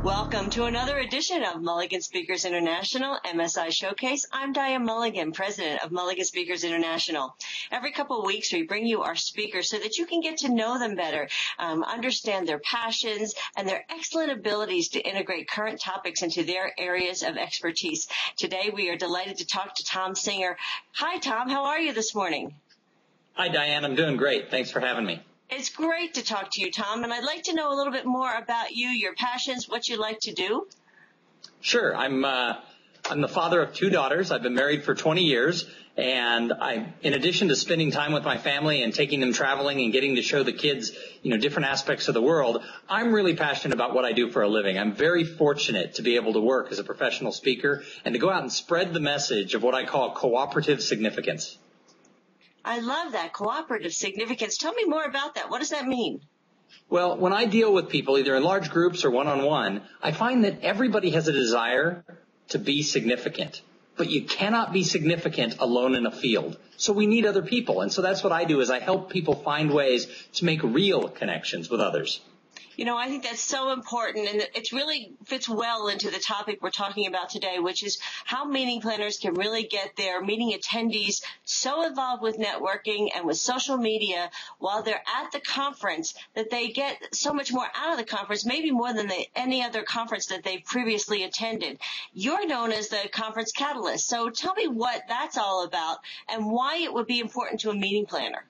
Welcome to another edition of Mulligan Speakers International MSI Showcase. I'm Diane Mulligan, president of Mulligan Speakers International. Every couple of weeks, we bring you our speakers so that you can get to know them better, understand their passions and their excellent abilities to integrate current topics into their areas of expertise. Today, we are delighted to talk to Tom Singer. Hi, Tom. How are you this morning? Hi, Diane. I'm doing great. Thanks for having me. It's great to talk to you, Tom, and I'd like to know a little bit more about you, your passions, what you like to do. Sure. I'm the father of two daughters. I've been married for 20 years, and in addition to spending time with my family and taking them traveling and getting to show the kids, different aspects of the world, I'm really passionate about what I do for a living. I'm very fortunate to be able to work as a professional speaker and to go out and spread the message of what I call cooperative significance. I love that, cooperative significance. Tell me more about that. What does that mean? Well, when I deal with people, either in large groups or one-on-one, I find that everybody has a desire to be significant. But you cannot be significant alone in a field. So we need other people. And so that's what I do, is I help people find ways to make real connections with others. I think that's so important, and it really fits well into the topic we're talking about today, which is how meeting planners can really get their meeting attendees so involved with networking and with social media while they're at the conference that they get so much more out of the conference, maybe more than any other conference that they've previously attended. You're known as the conference catalyst, so tell me what that's all about and why it would be important to a meeting planner.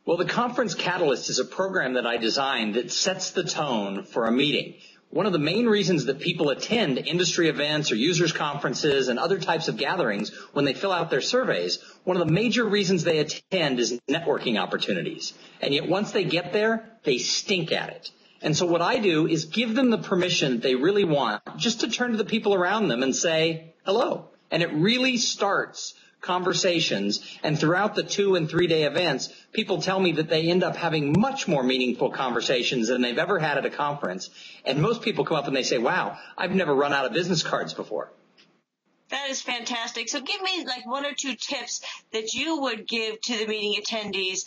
Well, the Conference Catalyst is a program that I designed that sets the tone for a meeting. One of the main reasons that people attend industry events or users conferences and other types of gatherings when they fill out their surveys, one of the major reasons they attend is networking opportunities. And yet once they get there, they stink at it. And so what I do is give them the permission that they really want just to turn to the people around them and say hello. And it really starts conversations, and throughout the 2- and 3-day events, people tell me that they end up having much more meaningful conversations than they've ever had at a conference. And most people come up and they say, wow, I've never run out of business cards before. That is fantastic. So give me like 1 or 2 tips that you would give to the meeting attendees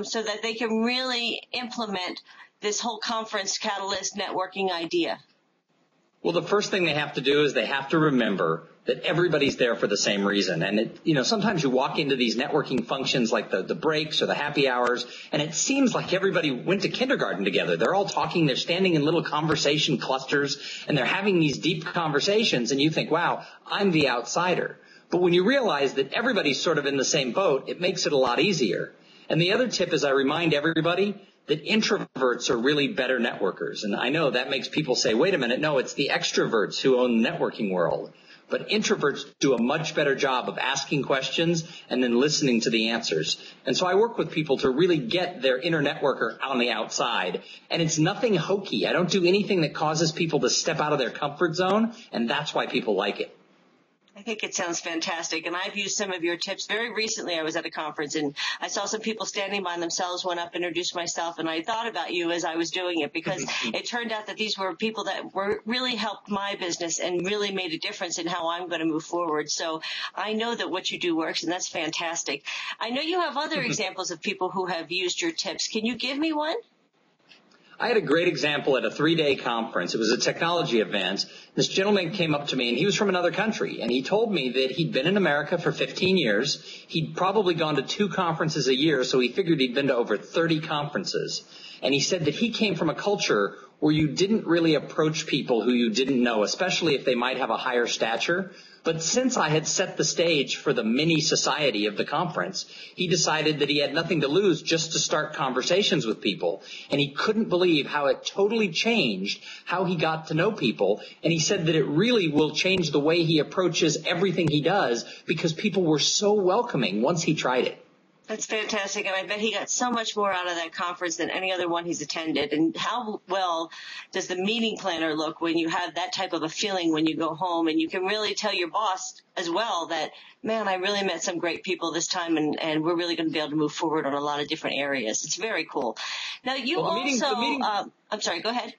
so that they can really implement this whole conference catalyst networking idea. Well, the first thing they have to do is they have to remember that everybody's there for the same reason. And sometimes you walk into these networking functions like the breaks or the happy hours, and it seems like everybody went to kindergarten together. They're all talking, they're standing in little conversation clusters, and they're having these deep conversations, and you think, wow, I'm the outsider. But when you realize that everybody's sort of in the same boat, it makes it a lot easier. And the other tip is I remind everybody that introverts are really better networkers. And I know that makes people say, wait a minute, no, it's the extroverts who own the networking world. But introverts do a much better job of asking questions and then listening to the answers. And so I work with people to really get their inner networker on the outside. And it's nothing hokey. I don't do anything that causes people to step out of their comfort zone, and that's why people like it. I think it sounds fantastic, and I've used some of your tips. Very recently, I was at a conference, and I saw some people standing by themselves, went up, introduced myself, and I thought about you as I was doing it because it turned out that these were people that were really helped my business and really made a difference in how I'm going to move forward. So I know that what you do works, and that's fantastic. I know you have other examples of people who have used your tips. Can you give me one? I had a great example at a 3-day conference. It was a technology event. This gentleman came up to me, and he was from another country, and he told me that he'd been in America for 15 years. He'd probably gone to 2 conferences a year, so he figured he'd been to over 30 conferences. And he said that he came from a culture where you didn't really approach people who you didn't know, especially if they might have a higher stature. But since I had set the stage for the mini society of the conference, he decided that he had nothing to lose just to start conversations with people. And he couldn't believe how it totally changed how he got to know people. And he said that it really will change the way he approaches everything he does because people were so welcoming once he tried it. That's fantastic, and I bet he got so much more out of that conference than any other one he's attended. And how well does the meeting planner look when you have that type of a feeling when you go home and you can really tell your boss as well that, man, I really met some great people this time, and we're really going to be able to move forward on a lot of different areas. It's very cool. Now, you I'm sorry, go ahead.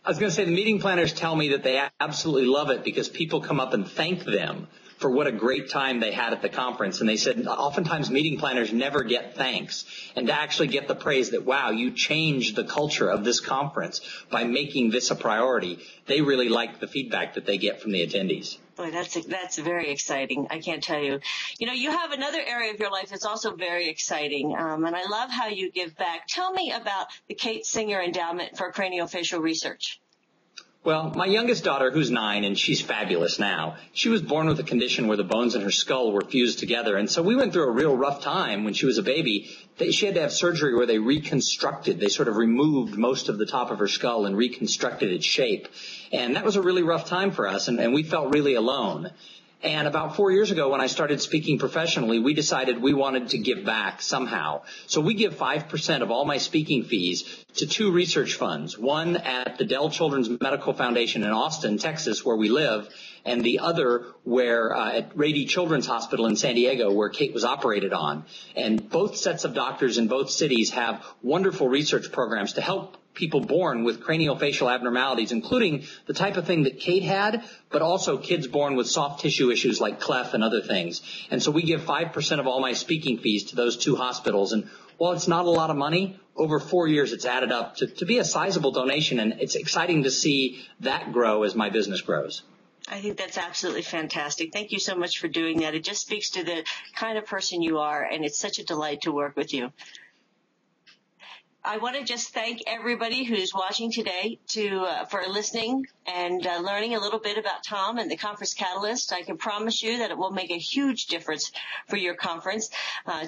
I was going to say the meeting planners tell me that they absolutely love it because people come up and thank them for what a great time they had at the conference. And they said oftentimes meeting planners never get thanks. And to actually get the praise that, wow, you changed the culture of this conference by making this a priority, they really like the feedback that they get from the attendees. Boy, that's very exciting. I can't tell you. You know, you have another area of your life that's also very exciting, and I love how you give back. Tell me about the Kate Singer Endowment for Craniofacial Research. Well, my youngest daughter, who's 9, and she's fabulous now, she was born with a condition where the bones in her skull were fused together. And so we went through a real rough time when she was a baby. She had to have surgery where they reconstructed. They sort of removed most of the top of her skull and reconstructed its shape. And that was a really rough time for us, and we felt really alone. And about 4 years ago, when I started speaking professionally, we decided we wanted to give back somehow. So we give 5% of all my speaking fees to 2 research funds, one at the Dell Children's Medical Foundation in Austin, Texas, where we live, and the other at Rady Children's Hospital in San Diego, where Kate was operated on. And both sets of doctors in both cities have wonderful research programs to help people born with craniofacial abnormalities, including the type of thing that Kate had, but also kids born with soft tissue issues like cleft and other things. And so we give 5% of all my speaking fees to those 2 hospitals. And while it's not a lot of money, over 4 years it's added up to be a sizable donation, and it's exciting to see that grow as my business grows. I think that's absolutely fantastic. Thank you so much for doing that. It just speaks to the kind of person you are, and it's such a delight to work with you. I want to just thank everybody who's watching today for listening and learning a little bit about Tom and the Conference Catalyst. I can promise you that it will make a huge difference for your conference.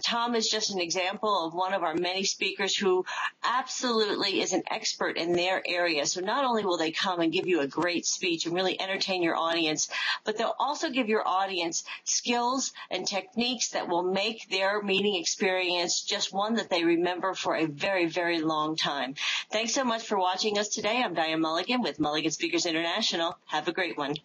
Tom is just an example of one of our many speakers who absolutely is an expert in their area. So not only will they come and give you a great speech and really entertain your audience, but they'll also give your audience skills and techniques that will make their meeting experience just one that they remember for a very, very long time. Thanks so much for watching us today. I'm Diane Mulligan with Mulligan Speakers International. Have a great one.